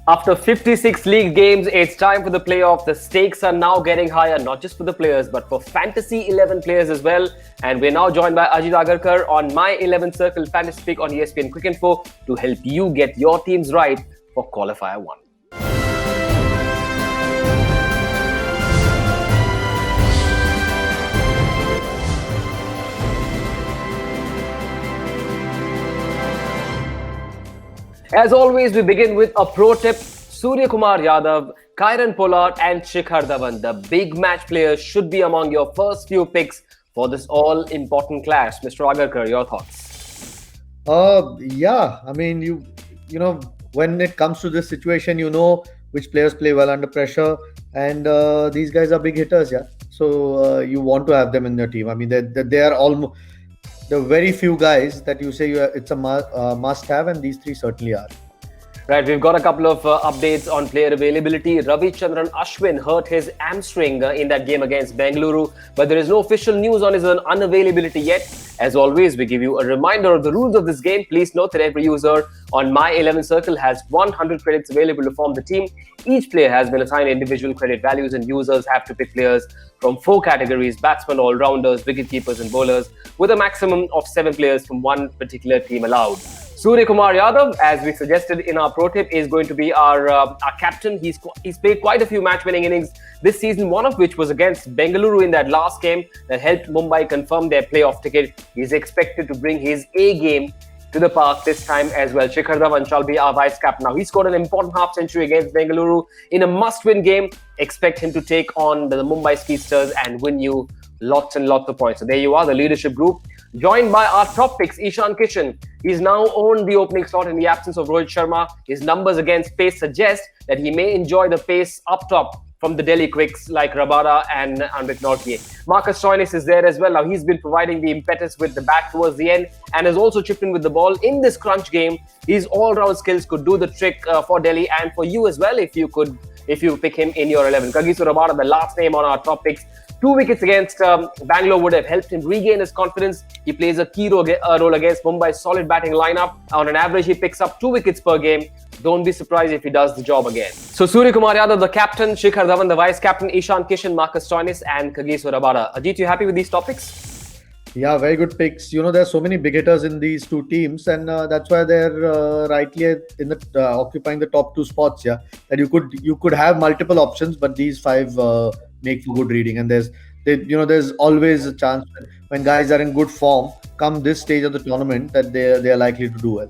After 56 league games, it's time for the playoff. The stakes are now getting higher, not just for the players, but for Fantasy 11 players as well. And we're now joined by Ajit Agarkar on My 11 Circle Fantasy Pick on ESPN Cricinfo to help you get your teams right for Qualifier 1. As always, we begin with a pro tip. Surya Kumar Yadav, Kieron Pollard and Shikhar Dhawan, the big match players, should be among your first few picks for this all-important clash. Mr. Agarkar, your thoughts? Yeah. I mean, you know, when it comes to this situation, you know which players play well under pressure, and these guys are big hitters, yeah. So you want to have them in your team. I mean, they are almost the very few guys that you say it's a must-have, and these three certainly are. Right, we've got a couple of updates on player availability. Ravichandran Ashwin hurt his hamstring in that game against Bengaluru, but there is no official news on his unavailability yet. As always, we give you a reminder of the rules of this game. Please note that every user on My 11 Circle has 100 credits available to form the team. Each player has been assigned individual credit values, and users have to pick players from 4 categories: batsmen, all-rounders, wicket-keepers and bowlers, with a maximum of 7 players from one particular team allowed. Surya Kumar Yadav, as we suggested in our pro tip, is going to be our captain. He's played quite a few match-winning innings this season, one of which was against Bengaluru in that last game that helped Mumbai confirm their playoff ticket. He's expected to bring his A game to the park this time as well. Shikhar Dhawan shall be our vice-captain. Now, he scored an important half-century against Bengaluru in a must-win game. Expect him to take on the Mumbai Speedsters and win you lots and lots of points. So there you are, the leadership group. Joined by our top picks, Ishan Kishan. He's now owned the opening slot in the absence of Rohit Sharma. His numbers against pace suggest that he may enjoy the pace up top from the Delhi quicks like Rabada and Anrik Nortje. Marcus Stoinis is there as well. Now, he's been providing the impetus with the bat towards the end and has also chipped in with the ball in this crunch game. His all-round skills could do the trick for Delhi and for you as well if you pick him in your 11. Kagiso Rabada, the last name on our top picks. 2 wickets against Bangalore would have helped him regain his confidence. He plays a key role against Mumbai's solid batting lineup. On an average, he picks up 2 wickets per game. Don't be surprised if he does the job again. So Surya Kumar Yadav, the captain, Shikhar Dhawan, the vice-captain, Ishan Kishan, Marcus Stoinis and Kagiso Rabada. Ajit, you happy with these topics? Yeah, very good picks. You know, there's so many big hitters in these two teams, and that's why they're rightly in the occupying the top 2 spots. Yeah, that you could have multiple options, but these 5 make for good reading. And there's always a chance when guys are in good form, come this stage of the tournament, that they are likely to do well.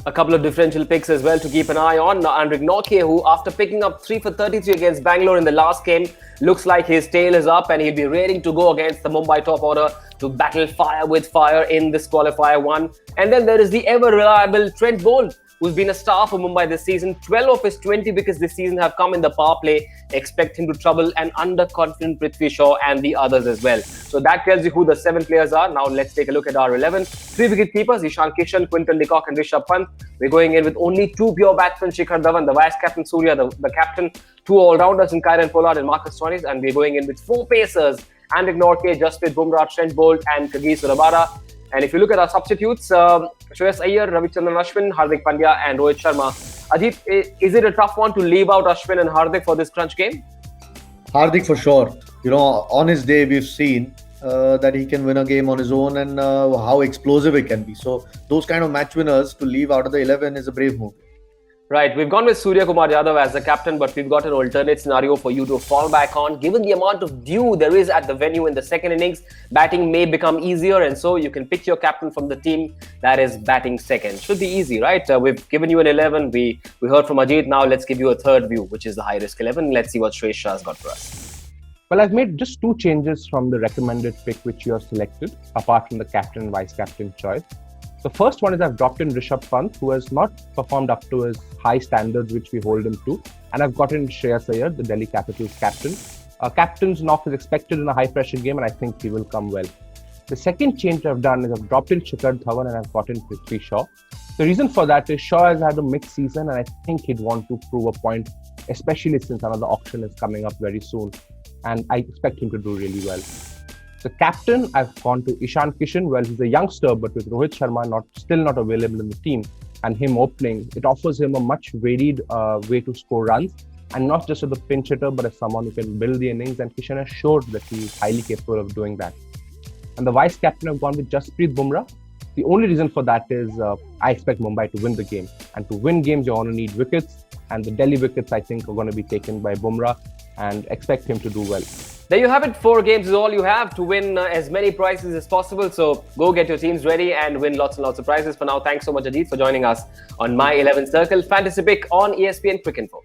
A couple of differential picks as well to keep an eye on. Anrik Nortje, who after picking up 3 for 33 against Bangalore in the last game, looks like his tail is up and he'll be raring to go against the Mumbai top order to battle fire with fire in this qualifier 1. And then there is the ever reliable Trent Boult, who's been a star for Mumbai this season. 12 of his 20 wickets this season have come in the power play. Expect him to trouble an underconfident Prithvi Shaw and the others as well. So that tells you who the 7 players are. Now let's take a look at our 11. 3 wicket keepers, Ishan Kishan, Quinton de Kock and Rishabh Pant. We're going in with only 2 pure batsmen, Shikhar Dhawan, the vice-captain, Surya, the captain, 2 all-rounders in Kieron Pollard and Marcus Stoinis. And we're going in with 4 pacers, Anrik Nortje, Jasprit Bumrah, Trent Boult and Kagiso Rabada. And if you look at our substitutes, Shreyas Iyer, Ravichandran Ashwin, Hardik Pandya and Rohit Sharma. Ajit, is it a tough one to leave out Ashwin and Hardik for this crunch game? Hardik for sure. You know, on his day, we've seen that he can win a game on his own, and how explosive it can be. So those kind of match winners to leave out of the 11 is a brave move. Right, we've gone with Surya Kumar Yadav as the captain, but we've got an alternate scenario for you to fall back on. Given the amount of dew there is at the venue in the second innings, batting may become easier, and so you can pick your captain from the team that is batting second. Should be easy, right? We've given you an 11. We heard from Ajit. Now let's give you a third view, which is the high-risk 11. Let's see what Shreya Shah's got for us. Well, I've made just 2 changes from the recommended pick which you have selected, apart from the captain and vice-captain choice. The first one is I've dropped in Rishabh Pant, who has not performed up to his high standards which we hold him to. And I've got in Shreyas Iyer, the Delhi Capitals captain. Captain's knock is expected in a high-pressure game, and I think he will come well. The second change I've done is I've dropped in Shikhar Dhawan and I've got in Prithvi Shaw. The reason for that is Shaw has had a mixed season, and I think he'd want to prove a point, especially since another auction is coming up very soon. And I expect him to do really well. The captain, I've gone to Ishan Kishan. Well, he's a youngster, but with Rohit Sharma still not available in the team, and him opening, it offers him a much varied way to score runs, and not just as a pinch hitter, but as someone who can build the innings. And Kishan has showed that he is highly capable of doing that. And the vice captain have gone with Jasprit Bumrah. The only reason for that is I expect Mumbai to win the game. And to win games, you want to need wickets. And the Delhi wickets, I think, are going to be taken by Bumrah, and expect him to do well. There you have it. 4 games is all you have to win as many prizes as possible. So go get your teams ready and win lots and lots of prizes. For now, thanks so much, Ajit, for joining us on My 11 Circle Fantasy Pick on ESPN Cricinfo.